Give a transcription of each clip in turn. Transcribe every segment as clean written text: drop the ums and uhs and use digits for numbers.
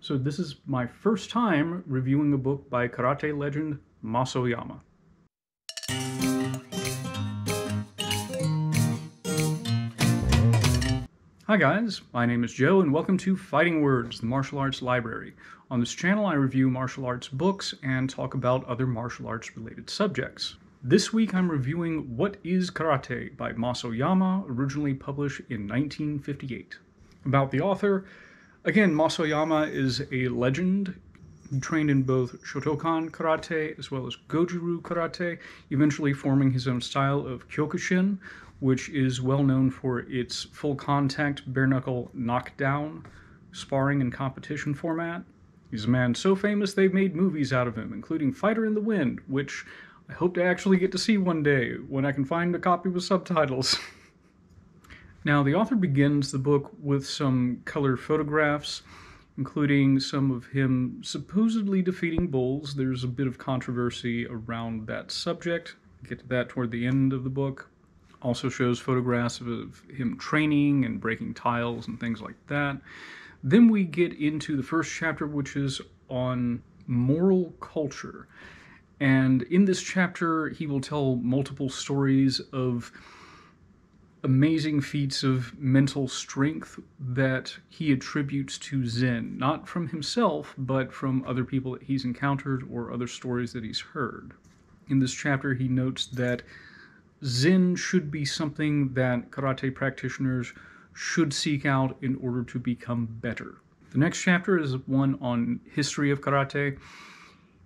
So this is my first time reviewing a book by karate legend Mas Oyama. Hi guys, my name is Joe and welcome to Fighting Words, the martial arts library. On this channel I review martial arts books and talk about other martial arts related subjects. This week I'm reviewing What is Karate by Mas Oyama, originally published in 1958. About the author, again, Mas Oyama is a legend. He trained in both Shotokan karate as well as Goju-Ryu karate, eventually forming his own style of Kyokushin, which is well known for its full contact, bare knuckle knockdown, sparring and competition format. He's a man so famous they've made movies out of him, including Fighter in the Wind, which I hope to actually get to see one day when I can find a copy with subtitles. Now, the author begins the book with some color photographs, including some of him supposedly defeating bulls. There's a bit of controversy around that subject. We'll get to that toward the end of the book. Also shows photographs of him training and breaking tiles and things like that. Then we get into the first chapter, which is on moral culture. And in this chapter, he will tell multiple stories of amazing feats of mental strength that he attributes to Zen, not from himself, but from other people that he's encountered or other stories that he's heard. In this chapter, he notes that Zen should be something that karate practitioners should seek out in order to become better. The next chapter is one on history of karate.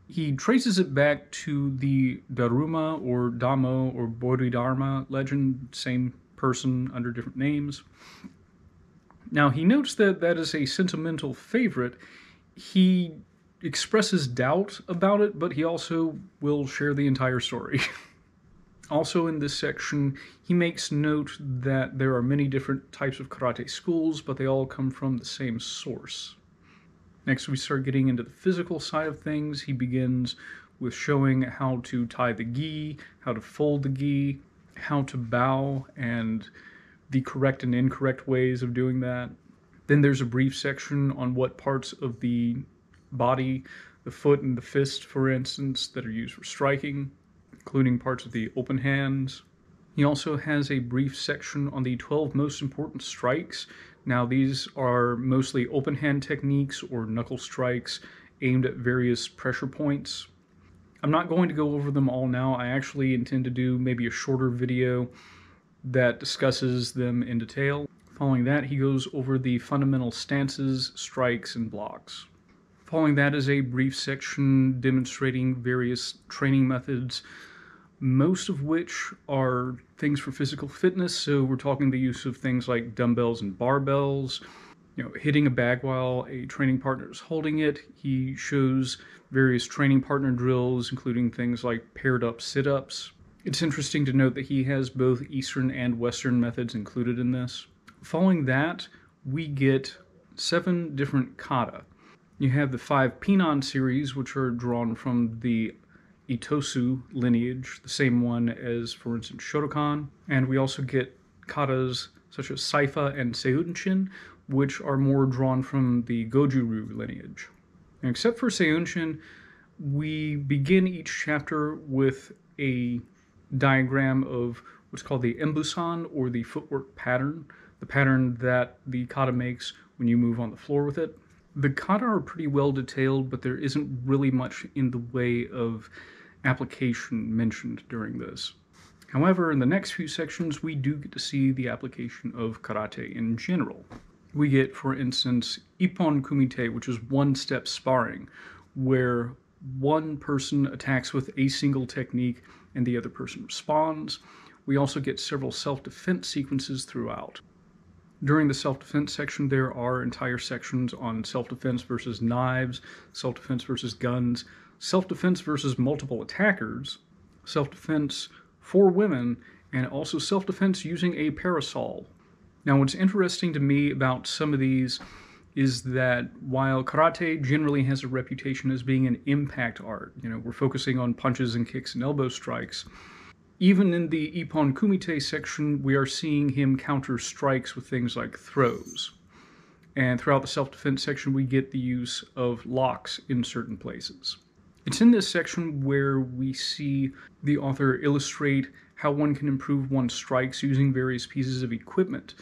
He traces it back to the Daruma or Damo or Bodhidharma legend, same person under different names. Now, he notes that that is a sentimental favorite. He expresses doubt about it, but he also will share the entire story. Also in this section, he makes note that there are many different types of karate schools, but they all come from the same source. Next, we start getting into the physical side of things. He begins with showing how to tie the gi, how to fold the gi, how to bow, and the correct and incorrect ways of doing that. Then there's a brief section on what parts of the body, the foot and the fist, for instance, that are used for striking, including parts of the open hands. He also has a brief section on the 12 most important strikes. Now, these are mostly open hand techniques or knuckle strikes aimed at various pressure points. I'm not going to go over them all now. I actually intend to do maybe a shorter video that discusses them in detail. Following that, he goes over the fundamental stances, strikes, and blocks. Following that is a brief section demonstrating various training methods, most of which are things for physical fitness. So we're talking the use of things like dumbbells and barbells, hitting a bag while a training partner is holding it. He shows various training partner drills, including things like paired up sit-ups. It's interesting to note that he has both Eastern and Western methods included in this. Following that, we get 7 different kata. You have the 5 Pinan series, which are drawn from the Itosu lineage, the same one as, for instance, Shotokan. And we also get katas such as Saifa and Seiunshin, which are more drawn from the Goju-Ryu lineage. And except for Seiunshin, we begin each chapter with a diagram of what's called the embusan, or the footwork pattern, the pattern that the kata makes when you move on the floor with it. The kata are pretty well detailed, but there isn't really much in the way of application mentioned during this. However, in the next few sections, we do get to see the application of karate in general. We get, for instance, Ippon Kumite, which is one-step sparring, where one person attacks with a single technique and the other person responds. We also get several self-defense sequences throughout. During the self-defense section, there are entire sections on self-defense versus knives, self-defense versus guns, self-defense versus multiple attackers, self-defense for women, and also self-defense using a parasol. Now, what's interesting to me about some of these is that while karate generally has a reputation as being an impact art, we're focusing on punches and kicks and elbow strikes, even in the Ippon Kumite section, we are seeing him counter strikes with things like throws. And throughout the self-defense section, we get the use of locks in certain places. It's in this section where we see the author illustrate how one can improve one's strikes using various pieces of equipment.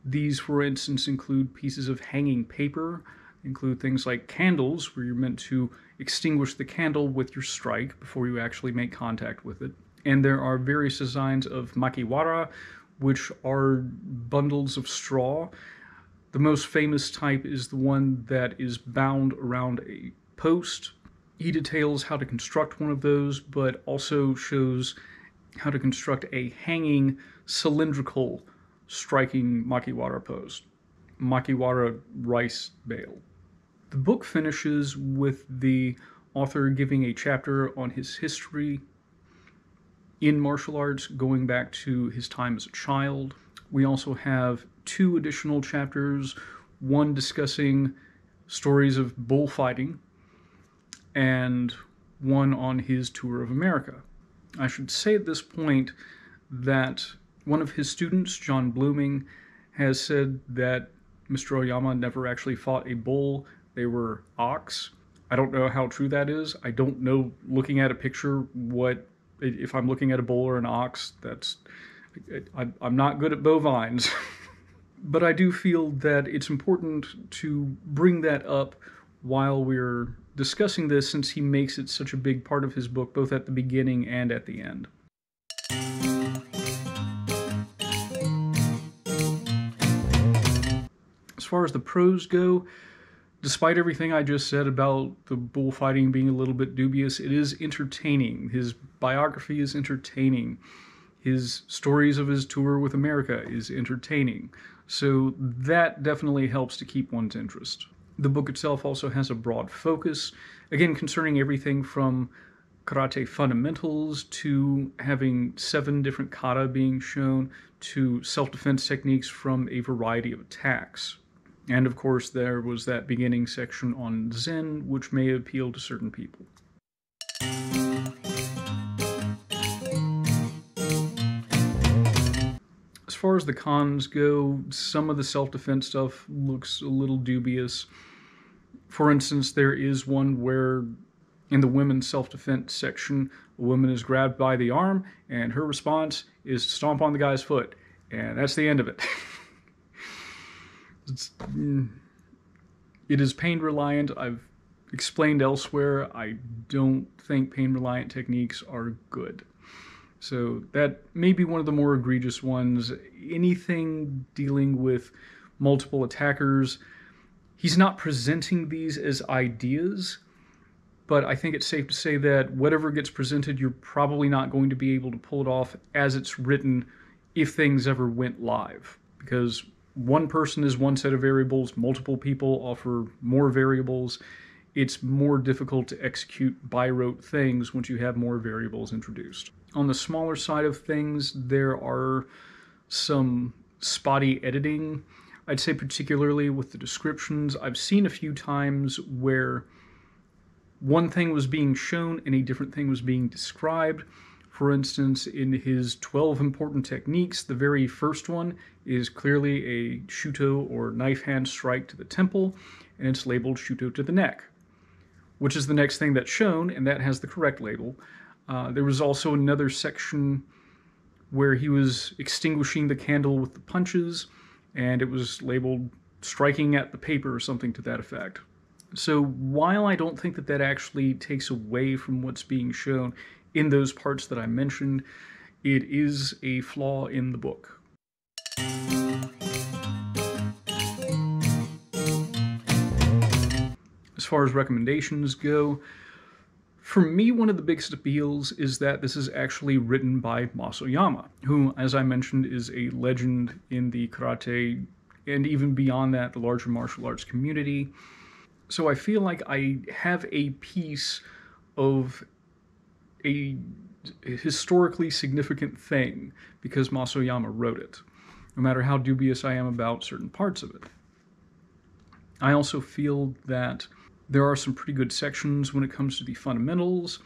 These, for instance, include pieces of hanging paper, include things like candles, where you're meant to extinguish the candle with your strike before you actually make contact with it. And there are various designs of makiwara, which are bundles of straw. The most famous type is the one that is bound around a post. He details how to construct one of those, but also shows how to construct a hanging cylindrical striking makiwara post. Makiwara rice bale. The book finishes with the author giving a chapter on his history in martial arts, going back to his time as a child. We also have 2 additional chapters, one discussing stories of bullfighting, and one on his tour of America. I should say at this point that one of his students, John Blooming, has said that Mr. Oyama never actually fought a bull. They were ox. I don't know how true that is. I don't know, looking at a picture, what if I'm looking at a bull or an ox. I'm not good at bovines. But I do feel that it's important to bring that up while we're discussing this, since he makes it such a big part of his book, both at the beginning and at the end. As far as the prose go, despite everything I just said about the bullfighting being a little bit dubious, it is entertaining. His biography is entertaining. His stories of his tour with America is entertaining. So that definitely helps to keep one's interest. The book itself also has a broad focus, again concerning everything from karate fundamentals to having 7 different kata being shown to self-defense techniques from a variety of attacks. And of course there was that beginning section on Zen, which may appeal to certain people. As far as the cons go, some of the self-defense stuff looks a little dubious. For instance, there is one where in the women's self-defense section, a woman is grabbed by the arm, and her response is to stomp on the guy's foot. And that's the end of it. It is pain-reliant. I've explained elsewhere, I don't think pain-reliant techniques are good. So that may be one of the more egregious ones. Anything dealing with multiple attackers, he's not presenting these as ideas, but I think it's safe to say that whatever gets presented, you're probably not going to be able to pull it off as it's written if things ever went live. Because one person is one set of variables, multiple people offer more variables. It's more difficult to execute by rote things once you have more variables introduced. On the smaller side of things, there are some spotty editing. I'd say particularly with the descriptions. I've seen a few times where one thing was being shown and a different thing was being described. For instance, in his 12 important techniques, the very first one is clearly a shuto or knife hand strike to the temple, and it's labeled shuto to the neck, which is the next thing that's shown, and that has the correct label. There was also another section where he was extinguishing the candle with the punches, and it was labeled striking at the paper or something to that effect. So while I don't think that that actually takes away from what's being shown in those parts that I mentioned, it is a flaw in the book. As far as recommendations go, for me, one of the biggest appeals is that this is actually written by Mas Oyama, who, as I mentioned, is a legend in the karate and even beyond that, the larger martial arts community. So I feel like I have a piece of a historically significant thing because Mas Oyama wrote it, no matter how dubious I am about certain parts of it. I also feel that there are some pretty good sections when it comes to the fundamentals.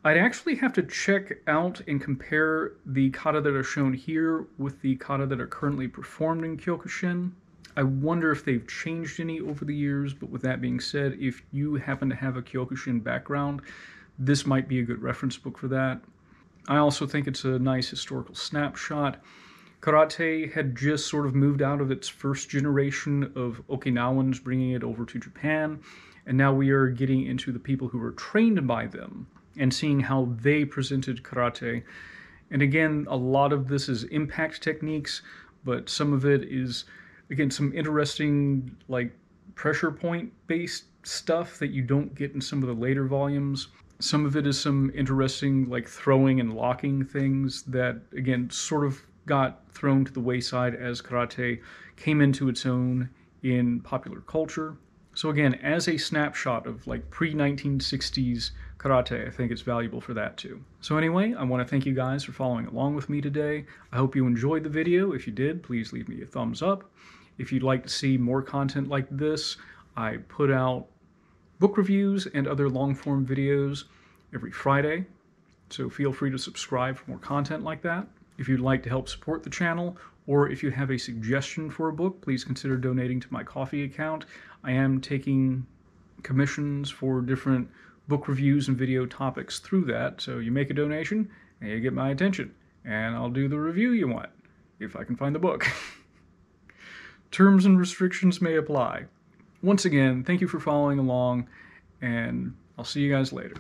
I'd actually have to check out and compare the kata that are shown here with the kata that are currently performed in Kyokushin. I wonder if they've changed any over the years, but with that being said, if you happen to have a Kyokushin background, this might be a good reference book for that. I also think it's a nice historical snapshot. Karate had just sort of moved out of its first generation of Okinawans bringing it over to Japan, and now we are getting into the people who were trained by them and seeing how they presented karate. And again, a lot of this is impact techniques, but some of it is, again, some interesting like pressure point based stuff that you don't get in some of the later volumes. Some of it is some interesting like throwing and locking things that, again, sort of got thrown to the wayside as karate came into its own in popular culture. So again, as a snapshot of like pre-1960s karate, I think it's valuable for that too. So anyway, I want to thank you guys for following along with me today. I hope you enjoyed the video. If you did, please leave me a thumbs up. If you'd like to see more content like this, I put out book reviews and other long-form videos every Friday, so feel free to subscribe for more content like that. If you'd like to help support the channel, or if you have a suggestion for a book, please consider donating to my Ko-fi account. I am taking commissions for different book reviews and video topics through that, so you make a donation and you get my attention, and I'll do the review you want, if I can find the book. Terms and restrictions may apply. Once again, thank you for following along, and I'll see you guys later.